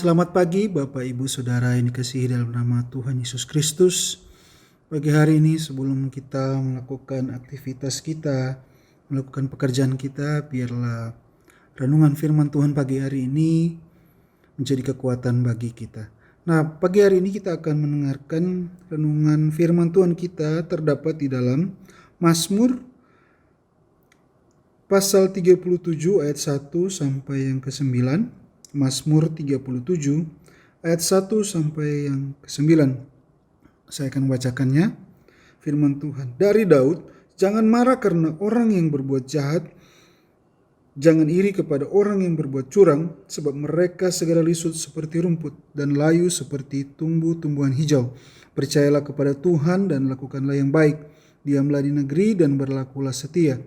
Selamat pagi Bapak Ibu Saudara yang dikasihi dalam nama Tuhan Yesus Kristus. Pagi hari ini sebelum kita melakukan aktivitas kita, melakukan pekerjaan kita, biarlah renungan firman Tuhan pagi hari ini menjadi kekuatan bagi kita. Nah, pagi hari ini kita akan mendengarkan renungan firman Tuhan kita terdapat di dalam Mazmur pasal 37 ayat 1 sampai yang ke-9. Mazmur 37 ayat 1 sampai yang ke-9. Saya akan membacakannya. Firman Tuhan dari Daud, jangan marah karena orang yang berbuat jahat, jangan iri kepada orang yang berbuat curang, sebab mereka segera lisut seperti rumput dan layu seperti tumbuh-tumbuhan hijau. Percayalah kepada Tuhan dan lakukanlah yang baik, diamlah di negeri dan berlakulah setia.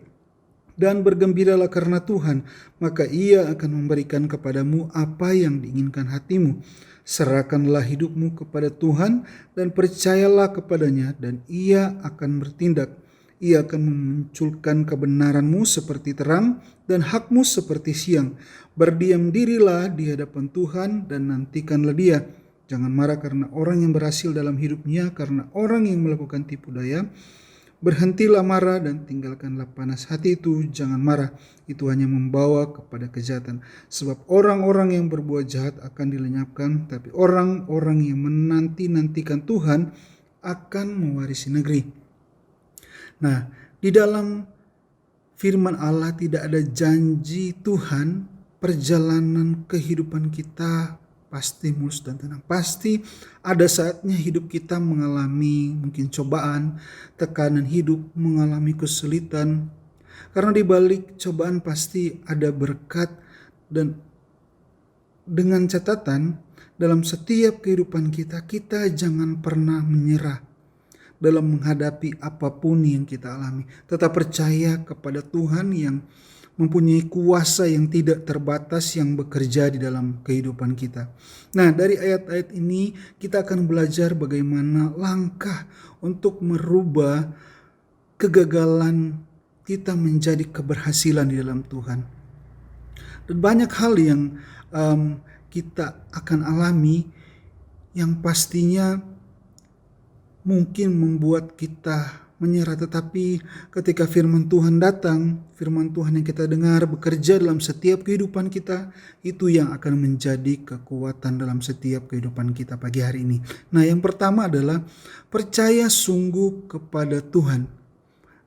Dan bergembiralah karena Tuhan, maka Ia akan memberikan kepadamu apa yang diinginkan hatimu. Serahkanlah hidupmu kepada Tuhan dan percayalah kepadanya, dan Ia akan bertindak. Ia akan memunculkan kebenaranmu seperti terang dan hakmu seperti siang. Berdiam dirilah di hadapan Tuhan dan nantikanlah Dia. Jangan marah karena orang yang berhasil dalam hidupnya, karena orang yang melakukan tipu daya. Berhentilah marah dan tinggalkanlah panas hati itu. Jangan marah, itu hanya membawa kepada kejahatan. Sebab orang-orang yang berbuat jahat akan dilenyapkan, tapi orang-orang yang menanti-nantikan Tuhan akan mewarisi negeri. Nah, di dalam firman Allah tidak ada janji Tuhan perjalanan kehidupan kita pasti mulus dan tenang. Pasti ada saatnya hidup kita mengalami mungkin cobaan, tekanan hidup, mengalami kesulitan. Karena di balik cobaan pasti ada berkat, dan dengan catatan dalam setiap kehidupan kita, kita jangan pernah menyerah dalam menghadapi apapun yang kita alami. Tetap percaya kepada Tuhan yang mempunyai kuasa yang tidak terbatas yang bekerja di dalam kehidupan kita. Nah, dari ayat-ayat ini kita akan belajar bagaimana langkah untuk merubah kegagalan kita menjadi keberhasilan di dalam Tuhan. Dan banyak hal yang kita akan alami yang pastinya mungkin membuat kita menyerah, tetapi ketika firman Tuhan datang, firman Tuhan yang kita dengar bekerja dalam setiap kehidupan kita, itu yang akan menjadi kekuatan dalam setiap kehidupan kita pagi hari ini. Nah, yang pertama adalah percaya sungguh kepada Tuhan.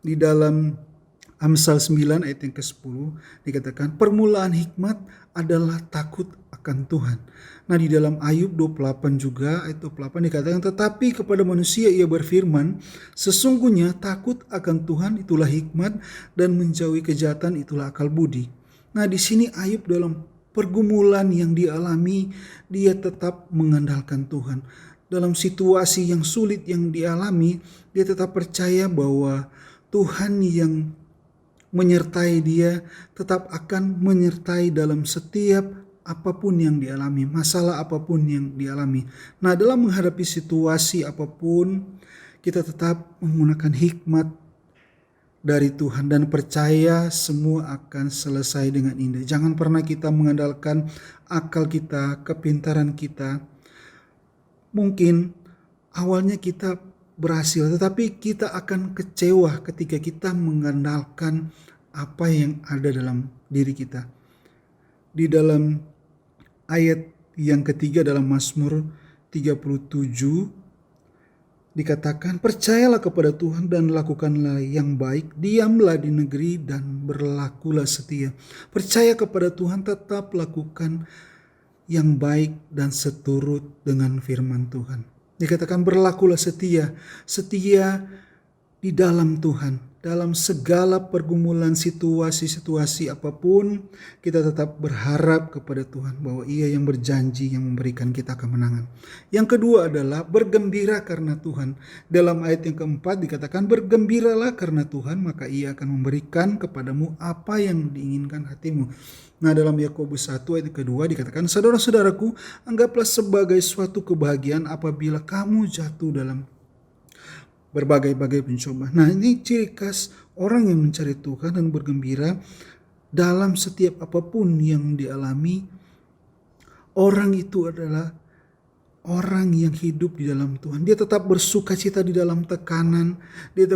Di dalam Amsal 9 ayat yang ke-10 dikatakan permulaan hikmat adalah takut akan Tuhan. Nah, di dalam Ayub 28 juga ayat 28 dikatakan tetapi kepada manusia ia berfirman, sesungguhnya takut akan Tuhan itulah hikmat dan menjauhi kejahatan itulah akal budi. Nah, di sini Ayub dalam pergumulan yang dialami, dia tetap mengandalkan Tuhan. Dalam situasi yang sulit yang dialami, dia tetap percaya bahwa Tuhan yang menyertai dia, tetap akan menyertai dalam setiap apapun yang dialami, masalah apapun yang dialami. Nah, dalam menghadapi situasi apapun, kita tetap menggunakan hikmat dari Tuhan dan percaya semua akan selesai dengan indah. Jangan pernah kita mengandalkan akal kita, kepintaran kita. Mungkin awalnya kita berhasil, tetapi kita akan kecewa ketika kita mengandalkan apa yang ada dalam diri kita. Di dalam ayat yang ketiga dalam Mazmur 37 dikatakan percayalah kepada Tuhan dan lakukanlah yang baik, diamlah di negeri dan berlakulah setia. Percaya kepada Tuhan, tetap lakukan yang baik dan seturut dengan firman Tuhan. Dikatakan berlakulah setia, setia di dalam Tuhan. Dalam segala pergumulan situasi-situasi apapun, kita tetap berharap kepada Tuhan bahwa Ia yang berjanji yang memberikan kita kemenangan. Yang kedua adalah bergembira karena Tuhan. Dalam ayat yang keempat dikatakan bergembiralah karena Tuhan, maka Ia akan memberikan kepadamu apa yang diinginkan hatimu. Nah, dalam Yakobus 1 ayat kedua dikatakan, saudara-saudaraku, anggaplah sebagai suatu kebahagiaan apabila kamu jatuh dalam berbagai-bagai pencobaan. Nah, ini ciri khas orang yang mencari Tuhan dan bergembira dalam setiap apapun yang dialami. Orang itu adalah orang yang hidup di dalam Tuhan. Dia tetap bersuka cita di dalam tekanan. Dia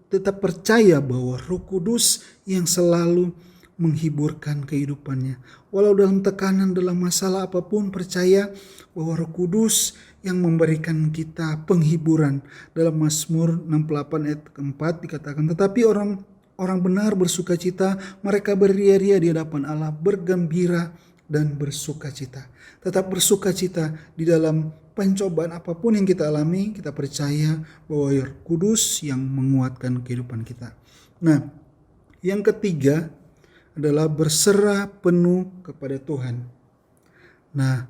tetap percaya bahwa Roh Kudus yang selalu menghiburkan kehidupannya. Walau dalam tekanan, dalam masalah apapun, percaya bahwa Roh Kudus yang memberikan kita penghiburan. Dalam Mazmur 68 ayat keempat dikatakan, tetapi orang benar bersuka cita, mereka beria-ria di hadapan Allah, bergembira dan bersuka cita. Tetap bersuka cita di dalam pencobaan apapun yang kita alami, kita percaya bahwa Roh Kudus yang menguatkan kehidupan kita. Nah, yang ketiga adalah berserah penuh kepada Tuhan. Nah,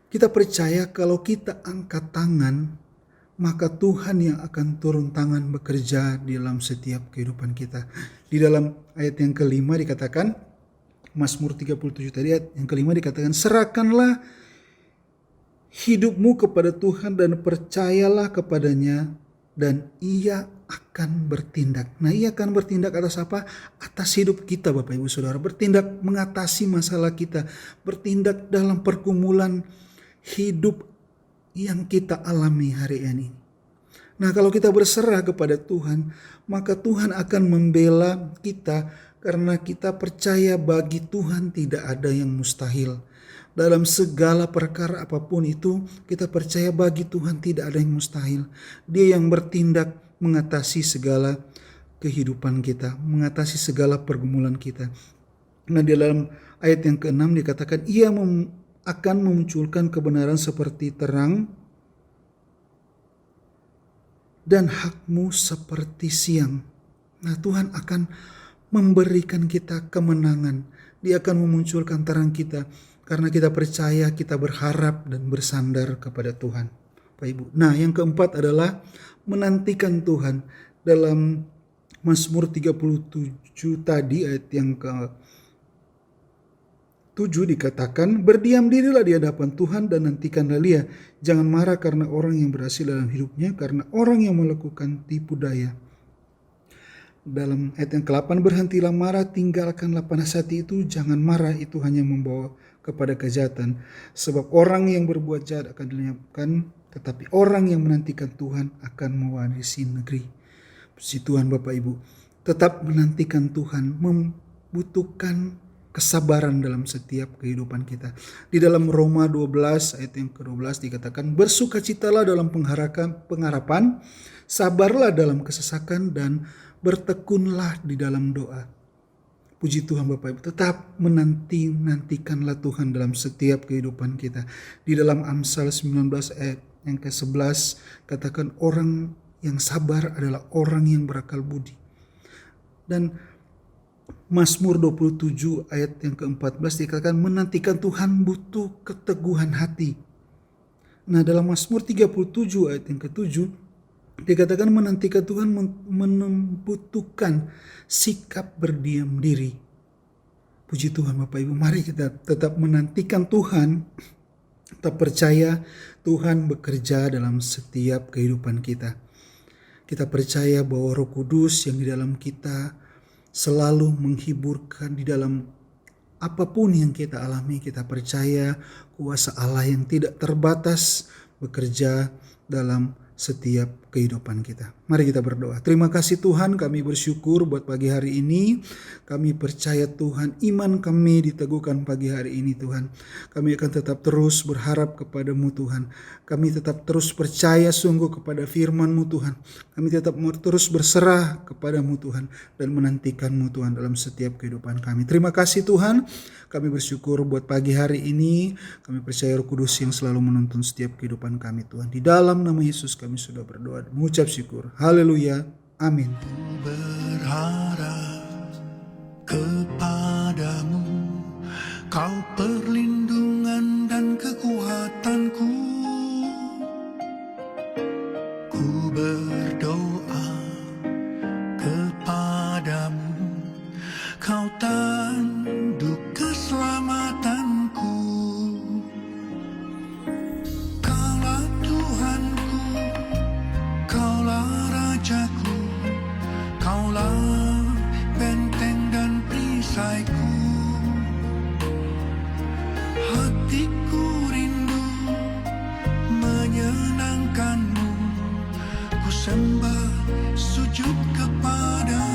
kita percaya kalau kita angkat tangan, maka Tuhan yang akan turun tangan bekerja di dalam setiap kehidupan kita. Di dalam ayat yang kelima dikatakan, Mazmur 37 tadi ayat yang kelima dikatakan, serahkanlah hidupmu kepada Tuhan dan percayalah kepadanya dan Ia akan bertindak. Nah, Ia akan bertindak atas apa? Atas hidup kita, Bapak Ibu Saudara. Bertindak mengatasi masalah kita. Bertindak dalam pergumulan hidup yang kita alami hari ini. Nah, kalau kita berserah kepada Tuhan, maka Tuhan akan membela kita karena kita percaya bagi Tuhan tidak ada yang mustahil. Dalam segala perkara apapun itu, kita percaya bagi Tuhan tidak ada yang mustahil. Dia yang bertindak mengatasi segala kehidupan kita, mengatasi segala pergumulan kita. Nah, di dalam ayat yang ke-6 dikatakan, Ia akan memunculkan kebenaran seperti terang dan hakmu seperti siang. Nah, Tuhan akan memberikan kita kemenangan. Dia akan memunculkan terang kita karena kita percaya, kita berharap dan bersandar kepada Tuhan, Bapak Ibu. Nah, yang keempat adalah menantikan Tuhan. Dalam Mazmur 37 tadi ayat yang ke-7 dikatakan, berdiam dirilah di hadapan Tuhan dan nantikanlah Dia. Jangan marah karena orang yang berhasil dalam hidupnya, karena orang yang melakukan tipu daya. Dalam ayat yang ke-8, berhentilah marah, tinggalkanlah panas hati itu, jangan marah, itu hanya membawa kepada kejahatan. Sebab orang yang berbuat jahat akan dilenyapkan, tetapi orang yang menantikan Tuhan akan mewarisi negeri. Puji Tuhan Bapak Ibu. Tetap menantikan Tuhan membutuhkan kesabaran dalam setiap kehidupan kita. Di dalam Roma 12 ayat yang ke-12 dikatakan, bersukacitalah dalam pengharapan, sabarlah dalam kesesakan, dan bertekunlah di dalam doa. Puji Tuhan Bapak Ibu, tetap nantikanlah Tuhan dalam setiap kehidupan kita. Di dalam Amsal 19 ayat yang ke-11 katakan, orang yang sabar adalah orang yang berakal budi. Dan Mazmur 27 ayat yang ke-14 dikatakan, menantikan Tuhan butuh keteguhan hati. Nah, dalam Mazmur 37 ayat yang ke-7 dikatakan menantikan Tuhan membutuhkan sikap berdiam diri. Puji Tuhan Bapak Ibu, mari kita tetap menantikan Tuhan, tetap percaya Tuhan bekerja dalam setiap kehidupan kita. Kita percaya bahwa Roh Kudus yang di dalam kita selalu menghiburkan di dalam apapun yang kita alami. Kita percaya kuasa Allah yang tidak terbatas bekerja dalam setiap kehidupan kita. Mari kita berdoa. Terima kasih Tuhan, kami bersyukur buat pagi hari ini. Kami percaya Tuhan, iman kami diteguhkan pagi hari ini Tuhan. Kami akan tetap terus berharap kepadamu Tuhan. Kami tetap terus percaya sungguh kepada firman-Mu Tuhan. Kami tetap terus berserah kepadamu Tuhan dan menantikan-Mu Tuhan dalam setiap kehidupan kami. Terima kasih Tuhan. Kami bersyukur buat pagi hari ini. Kami percaya Roh Kudus yang selalu menuntun setiap kehidupan kami Tuhan. Di dalam nama Yesus kami sudah berdoa dan mengucap syukur. Haleluya. Amin. Berharap kepadamu, Kau perlindungan dan kekuatanku. Ku berdoa kepadamu, Kau tanduk keselamatanku. Kaulah Tuhanku, Kaulah Rajaku, Kaulah benteng dan perisaiku. sembah sujud kepadamu.